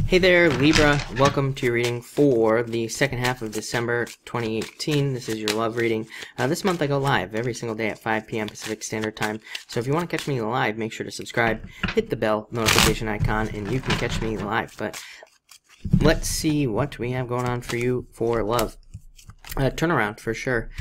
Hey there, Libra. Welcome to your reading for the second half of December 2018. This is your love reading. This month I go live every single day at 5 p.m. Pacific Standard Time. So if you want to catch me live, make sure to subscribe, hit the bell notification icon, and you can catch me live. But let's see what we have going on for you for love. Turnaround for sure.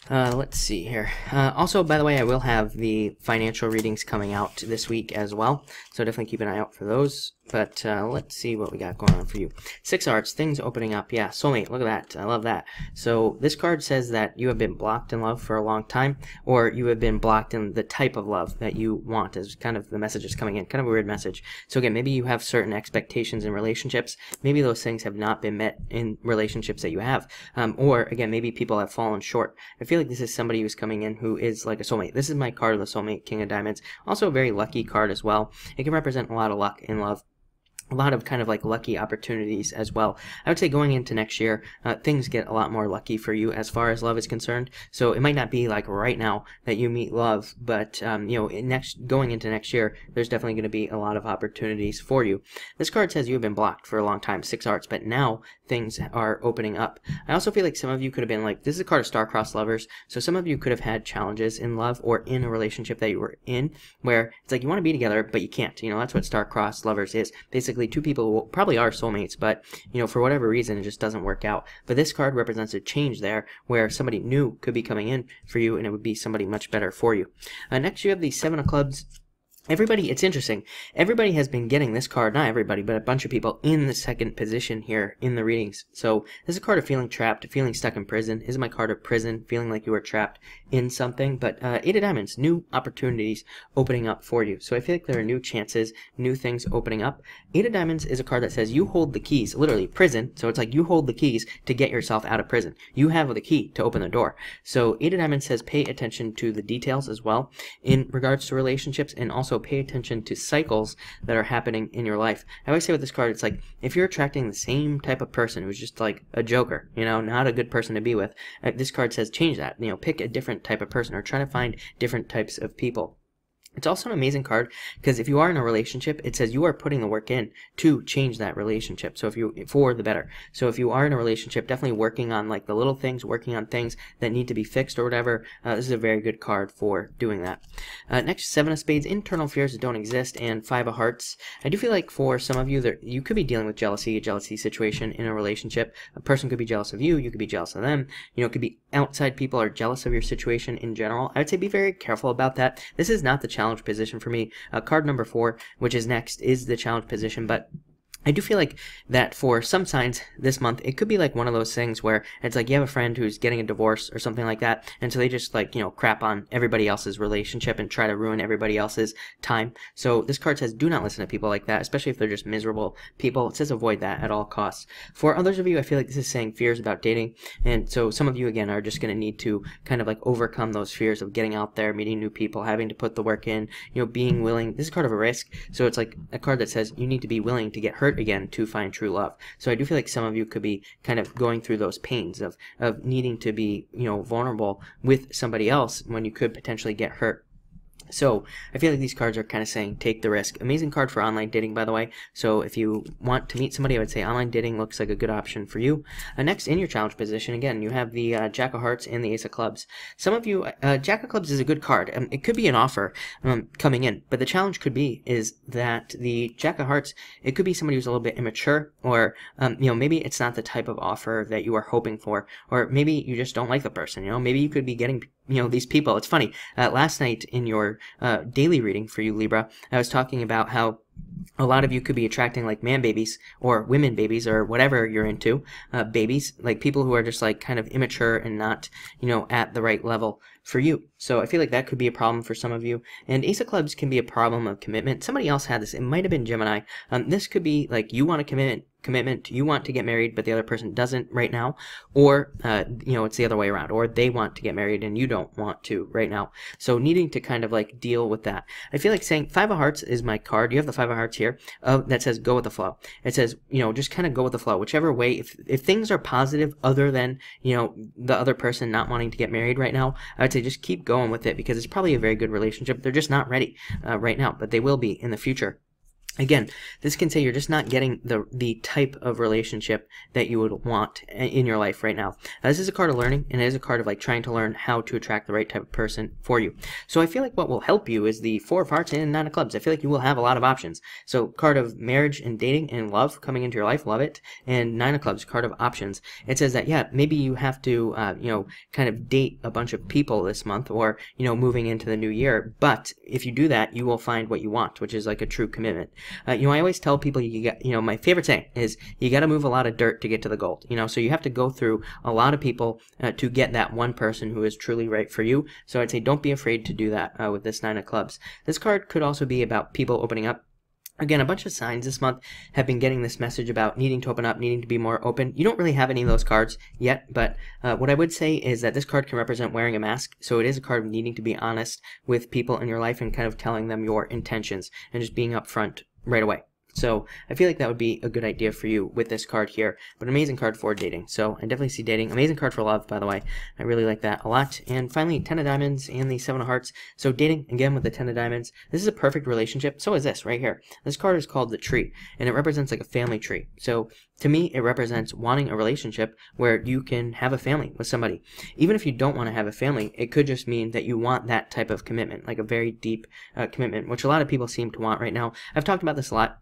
Let's see here. Also, by the way, I will have the financial readings coming out this week as well, so definitely keep an eye out for those. But let's see what we got going on for you. 6 Arts, things opening up. Yeah, soulmate, look at that. I love that. So this card says that you have been blocked in love for a long time, or you have been blocked in the type of love that you want, is kind of the message is coming in. Kind of a weird message. So again, maybe you have certain expectations in relationships. Maybe those things have not been met in relationships that you have. Or again, maybe people have fallen short. I feel like this is somebody who's coming in who is like a soulmate. This is my card of the soulmate, King of Diamonds. Also a very lucky card as well. It can represent a lot of luck in love. A lot of kind of like lucky opportunities as well. I would say going into next year, things get a lot more lucky for you as far as love is concerned. So it might not be like right now that you meet love, but you know, going into next year, there's definitely going to be a lot of opportunities for you. This card says you have been blocked for a long time, 6 Arts, but now things are opening up. I also feel like some of you could have been like, this is a card of star-crossed lovers, so some of you could have had challenges in love or in a relationship that you were in where it's like you want to be together, but you can't. You know, that's what star-crossed lovers is. Basically, two people probably are soulmates, but you know, for whatever reason, it just doesn't work out. But this card represents a change there, where somebody new could be coming in for you, and it would be somebody much better for you. Next, you have the 7 of Clubs. Everybody, it's interesting. Everybody has been getting this card, not everybody, but a bunch of people in the second position here in the readings. So this is a card of feeling trapped, feeling stuck in prison. This is my card of prison, feeling like you are trapped in something. But 8 of Diamonds, new opportunities opening up for you. So I feel like there are new chances, new things opening up. 8 of Diamonds is a card that says you hold the keys, literally prison. So it's like you hold the keys to get yourself out of prison. You have the key to open the door. So 8 of Diamonds says pay attention to the details as well in regards to relationships, and also pay attention to cycles that are happening in your life. I always say with this card, it's like if you're attracting the same type of person who's just like a joker, you know, not a good person to be with, this card says change that. You know, pick a different type of person or try to find different types of people. It's also an amazing card because if you are in a relationship, it says you are putting the work in to change that relationship. So for the better. So if you are in a relationship, definitely working on like the little things, working on things that need to be fixed or whatever. This is a very good card for doing that. Next, 7 of Spades, internal fears that don't exist, and 5 of Hearts. I do feel like for some of you, you could be dealing with jealousy, a jealousy situation in a relationship. A person could be jealous of you. You could be jealous of them. You know, it could be outside people are jealous of your situation in general. I would say be very careful about that. This is not the challenge position for me. Card number 4, which is next, is the challenge position, but I do feel like that for some signs this month, it could be like one of those things where it's like you have a friend who's getting a divorce or something like that, and so they just like, you know, crap on everybody else's relationship and try to ruin everybody else's time. So this card says do not listen to people like that, especially if they're just miserable people. It says avoid that at all costs. For others of you, I feel like this is saying fears about dating, and so some of you again are just going to need to kind of like overcome those fears of getting out there, meeting new people, having to put the work in, you know, being willing. This is a card of a risk, so it's like a card that says you need to be willing to get hurt again to find true love. So I do feel like some of you could be kind of going through those pains of needing to be, you know, vulnerable with somebody else when you could potentially get hurt. So I feel like these cards are kind of saying take the risk. Amazing card for online dating, by the way. So if you want to meet somebody, I would say online dating looks like a good option for you. Next, in your challenge position, again, you have the Jack of Hearts and the Ace of Clubs. Some of you, Jack of Clubs is a good card. It could be an offer coming in, but the challenge could be is that the Jack of Hearts, it could be somebody who's a little bit immature, or you know, maybe it's not the type of offer that you are hoping for, or maybe you just don't like the person. You know, maybe you could be getting, you know, these people. It's funny. Last night in your daily reading for you, Libra, I was talking about how a lot of you could be attracting like man babies or women babies or whatever you're into, babies, like people who are just like kind of immature and not, you know, at the right level for you. So I feel like that could be a problem for some of you. And Ace of Clubs can be a problem of commitment. Somebody else had this. It might have been Gemini. This could be like you want a commitment, you want to get married, but the other person doesn't right now, or you know, it's the other way around, or they want to get married and you don't want to right now. So needing to kind of like deal with that. I feel like saying 5 of Hearts is my card. You have the 5 of Hearts here that says go with the flow. It says, you know, just kind of go with the flow, whichever way. If things are positive other than, you know, the other person not wanting to get married right now, I would say just keep going with it, because it's probably a very good relationship. They're just not ready right now, but they will be in the future. Again, this can say you're just not getting the type of relationship that you would want in your life right now. This is a card of learning, and it is a card of like trying to learn how to attract the right type of person for you. So I feel like what will help you is the Four of Hearts and Nine of Clubs. I feel like you will have a lot of options. So card of marriage and dating and love coming into your life, love it. And Nine of Clubs, card of options. It says that, yeah, maybe you have to, kind of date a bunch of people this month, or, moving into the new year. But if you do that, you will find what you want, which is like a true commitment. I always tell people my favorite saying is you got to move a lot of dirt to get to the gold. So you have to go through a lot of people to get that one person who is truly right for you. So I'd say don't be afraid to do that with this Nine of Clubs. This card could also be about people opening up. Again, a bunch of signs this month have been getting this message about needing to open up, needing to be more open. You don't really have any of those cards yet, but what I would say is that this card can represent wearing a mask. So it is a card of needing to be honest with people in your life and kind of telling them your intentions and just being upfront right away. So I feel like that would be a good idea for you with this card here, but an amazing card for dating. So I definitely see dating. Amazing card for love, by the way. I really like that a lot. And finally, 10 of Diamonds and the 7 of Hearts. So dating, again, with the 10 of Diamonds. This is a perfect relationship. So is this right here. This card is called the tree, and it represents like a family tree. So to me, it represents wanting a relationship where you can have a family with somebody. Even if you don't want to have a family, it could just mean that you want that type of commitment, like a very deep commitment, which a lot of people seem to want right now. I've talked about this a lot.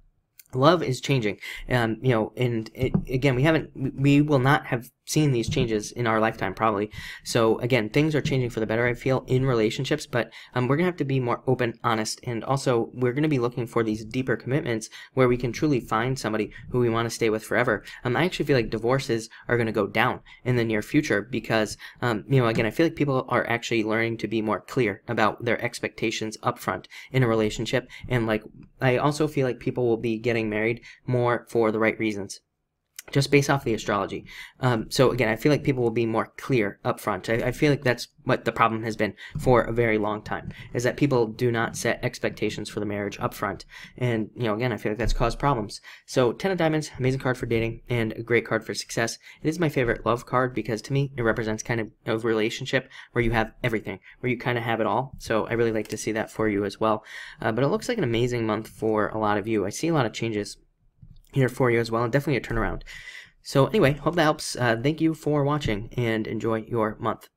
Love is changing, and again, we will not have seen these changes in our lifetime probably. So again, things are changing for the better, I feel, in relationships, but we're gonna have to be more open, honest, and also we're gonna be looking for these deeper commitments where we can truly find somebody who we want to stay with forever. I actually feel like divorces are gonna go down in the near future because again, I feel like people are actually learning to be more clear about their expectations up front in a relationship, and like I also feel like people will be getting married more for the right reasons, just based off the astrology. So again, I feel like people will be more clear up front. I feel like that's what the problem has been for a very long time, is that people do not set expectations for the marriage up front. And, again, I feel like that's caused problems. So 10 of Diamonds, amazing card for dating and a great card for success. It is my favorite love card because to me, it represents kind of a relationship where you have everything, where you kind of have it all. So I really like to see that for you as well. But it looks like an amazing month for a lot of you. I see a lot of changes here for you as well, and definitely a turnaround. So anyway, hope that helps. Thank you for watching, and enjoy your month.